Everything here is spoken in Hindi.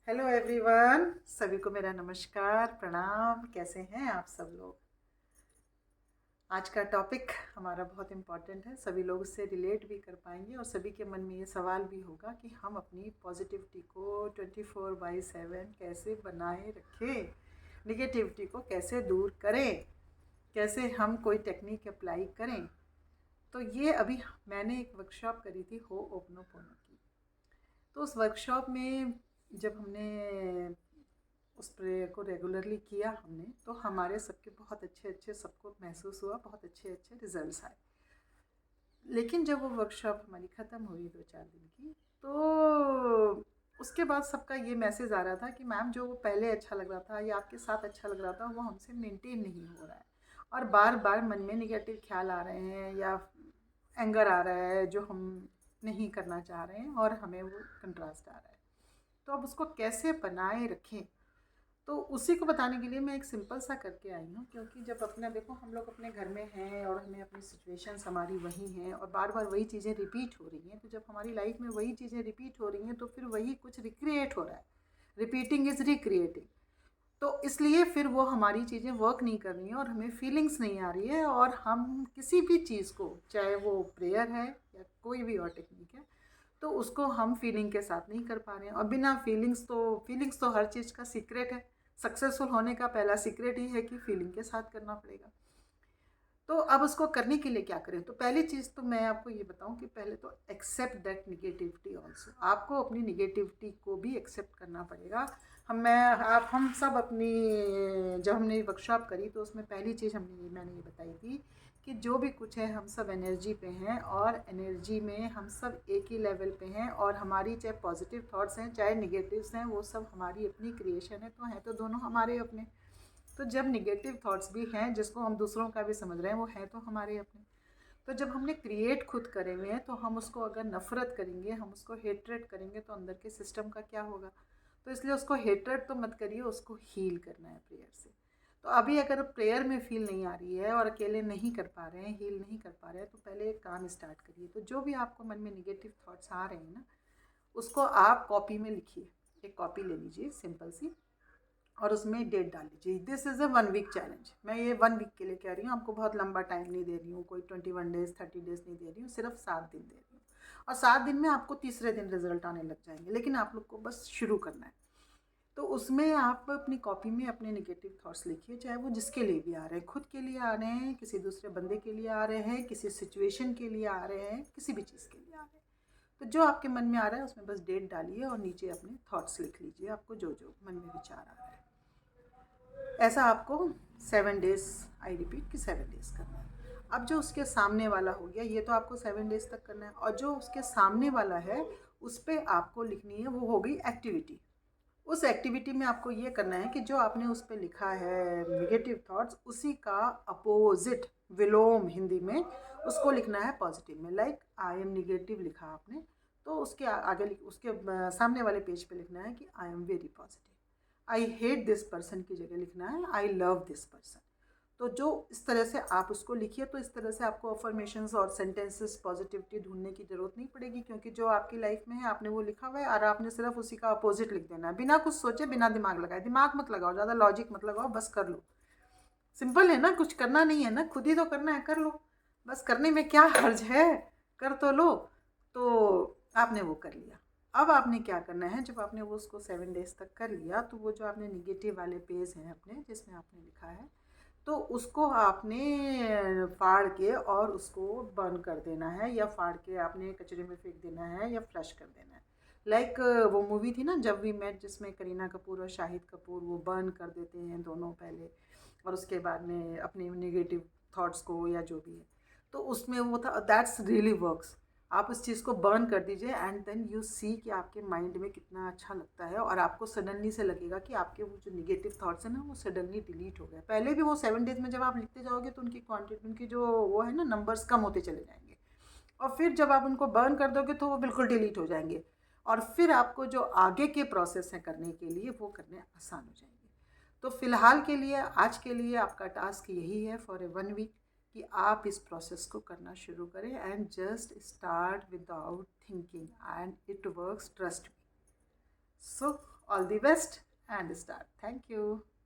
हेलो एवरीवन, सभी को मेरा नमस्कार प्रणाम। कैसे हैं आप सब लोग? आज का टॉपिक हमारा बहुत इम्पॉर्टेंट है, सभी लोग उससे रिलेट भी कर पाएंगे और सभी के मन में ये सवाल भी होगा कि हम अपनी पॉजिटिविटी को 24/7 कैसे बनाए रखें, निगेटिविटी को कैसे दूर करें, कैसे हम कोई टेक्निक अप्लाई करें। तो ये अभी मैंने एक वर्कशॉप करी थी हो ओपनोपोनो की। तो उस वर्कशॉप में जब हमने उस प्रेयर को रेगुलरली किया हमने, तो हमारे सबके बहुत अच्छे अच्छे सबको महसूस हुआ, बहुत अच्छे अच्छे रिजल्ट्स आए। लेकिन जब वो वर्कशॉप हमारी ख़त्म हुई 2-4 दिन की, तो उसके बाद सबका ये मैसेज आ रहा था कि मैम जो वो पहले अच्छा लग रहा था या आपके साथ अच्छा लग रहा था वो हमसे मेंटेन नहीं हो रहा है, और बार बार मन में निगेटिव ख्याल आ रहे हैं या एंगर आ रहा है जो हम नहीं करना चाह रहे हैं और हमें वो कंट्रास्ट आ रहा है। तो अब उसको कैसे बनाए रखें, तो उसी को बताने के लिए मैं एक सिंपल सा करके आई हूँ। क्योंकि जब अपना देखो हम लोग अपने घर में हैं और हमें अपनी सिचुएशंस हमारी वही हैं और बार बार वही चीज़ें रिपीट हो रही हैं, तो जब हमारी लाइफ में वही चीज़ें रिपीट हो रही हैं तो फिर वही कुछ रिक्रिएट हो रहा है। Repeating is recreating. तो इसलिए फिर वो हमारी चीज़ें वर्क नहीं कर रही हैं और हमें फीलिंग्स नहीं आ रही है, और हम किसी भी चीज़ को, चाहे वो प्रेयर है या कोई भी और टेक्निक है, तो उसको हम फीलिंग के साथ नहीं कर पा रहे हैं। और बिना फीलिंग्स तो हर चीज़ का सीक्रेट है। सक्सेसफुल होने का पहला सीक्रेट ही है कि फीलिंग के साथ करना पड़ेगा। तो अब उसको करने के लिए क्या करें? तो पहली चीज़ तो मैं आपको ये बताऊं कि पहले तो एक्सेप्ट दैट निगेटिविटी ऑल्सो। आपको अपनी निगेटिविटी को भी एक्सेप्ट करना पड़ेगा। हम सब अपनी, जब हमने वर्कशॉप करी तो उसमें पहली चीज़ मैंने ये बताई थी कि जो भी कुछ है हम सब एनर्जी पे हैं, और एनर्जी में हम सब एक ही लेवल पे हैं, और हमारी चाहे पॉजिटिव थॉट्स हैं चाहे निगेटिव्स हैं वो सब हमारी अपनी क्रिएशन है, तो हैं तो दोनों हमारे अपने। तो जब निगेटिव थॉट्स भी हैं जिसको हम दूसरों का भी समझ रहे हैं वो हैं तो हमारे अपने। तो जब हमने क्रिएट खुद करेंगे तो हम उसको अगर नफ़रत करेंगे, हम उसको हेट्रेट करेंगे, तो अंदर के सिस्टम का क्या होगा? तो इसलिए उसको हेट्रेट तो मत करिए, उसको हील करना है प्रेयर से। तो अभी अगर प्रेयर में फील नहीं आ रही है और अकेले नहीं कर पा रहे हैं, हील नहीं कर पा रहे हैं, तो पहले एक काम स्टार्ट करिए। तो जो भी आपको मन में निगेटिव थॉट्स आ रहे हैं ना, उसको आप कॉपी में लिखिए। एक कॉपी ले लीजिए सिंपल सी, और उसमें डेट डाल दीजिए। This is a 1 week challenge. मैं ये 1 वीक के लिए कह रही हूँ, आपको बहुत लंबा टाइम नहीं दे रही हूँ, कोई 21 डेज़ 30 डेज़ नहीं दे रही हूँ, सिर्फ 7 दिन दे रही हूँ। और 7 दिन में आपको तीसरे दिन रिजल्ट आने लग जाएंगे, लेकिन आप लोग को बस शुरू करना है। तो उसमें आप अपनी कॉपी में अपने निगेटिव थॉट्स लिखिए, चाहे वो जिसके लिए भी आ रहे हैं, खुद के लिए आ रहे हैं, किसी दूसरे बंदे के लिए आ रहे हैं, किसी सिचुएशन के लिए आ रहे हैं, किसी भी चीज़ के लिए आ रहे हैं। तो जो आपके मन में आ रहा है उसमें बस डेट डालिए और नीचे अपने थॉट्स लिख लीजिए, आपको जो जो मन में विचार आ रहा है। ऐसा आपको 7 डेज़, आई रिपीट कि 7 डेज़ करना है। अब जो उसके सामने वाला हो गया, ये तो आपको 7 डेज़ तक करना है, और जो उसके सामने वाला है उस पर आपको लिखनी है, वो हो गई एक्टिविटी। उस एक्टिविटी में आपको ये करना है कि जो आपने उस पर लिखा है निगेटिव थॉट्स, उसी का अपोजिट, विलोम हिंदी में, उसको लिखना है पॉजिटिव में। लाइक आई एम निगेटिव लिखा आपने, तो उसके आगे उसके सामने वाले पेज पे लिखना है कि I am very positive. I hate this person की जगह लिखना है आई लव दिस पर्सन। तो जो इस तरह से आप उसको लिखिए, तो इस तरह से आपको अफर्मेशंस और सेंटेंसेस पॉजिटिविटी ढूंढने की ज़रूरत नहीं पड़ेगी, क्योंकि जो आपकी लाइफ में है आपने वो लिखा हुआ है, और आपने सिर्फ उसी का अपोजिट लिख देना है, बिना कुछ सोचे, बिना दिमाग लगाए। दिमाग मत लगाओ, ज़्यादा लॉजिक मत लगाओ, बस कर लो। सिंपल है ना, कुछ करना नहीं है ना, खुद ही तो करना है, कर लो। बस करने में क्या हर्ज है, कर तो लो। तो आपने वो कर लिया। अब आपने क्या करना है, जब आपने वो उसको 7 डेज़ तक कर लिया, तो वो जो आपने निगेटिव वाले पेज हैं अपने जिसमें आपने लिखा है, तो उसको आपने फाड़ के और उसको बर्न कर देना है, या फाड़ के आपने कचरे में फेंक देना है, या फ्लश कर देना है। लाइक वो मूवी थी ना जब वी मेट, जिसमें करीना कपूर और शाहिद कपूर वो बर्न कर देते हैं दोनों पहले, और उसके बाद में अपने नेगेटिव थॉट्स को या जो भी है। तो उसमें वो था, दैट्स रियली वर्क्स। आप उस चीज़ को बर्न कर दीजिए एंड देन यू सी कि आपके माइंड में कितना अच्छा लगता है, और आपको सडनली से लगेगा कि आपके वो जो निगेटिव थॉट्स हैं ना वो सडनली डिलीट हो गए। पहले भी वो 7 डेज़ में जब आप लिखते जाओगे तो उनकी क्वांटिटी, उनकी जो वो है ना नंबर्स, कम होते चले जाएंगे, और फिर जब आप उनको बर्न कर दोगे तो वो बिल्कुल डिलीट हो जाएंगे, और फिर आपको जो आगे के प्रोसेस हैं करने के लिए वो करने आसान हो जाएंगे। तो फ़िलहाल के लिए, आज के लिए आपका टास्क यही है फॉर ए 1 वीक, कि आप इस प्रोसेस को करना शुरू करें, and just start without thinking, and it works, trust me. So all the best and start. Thank you.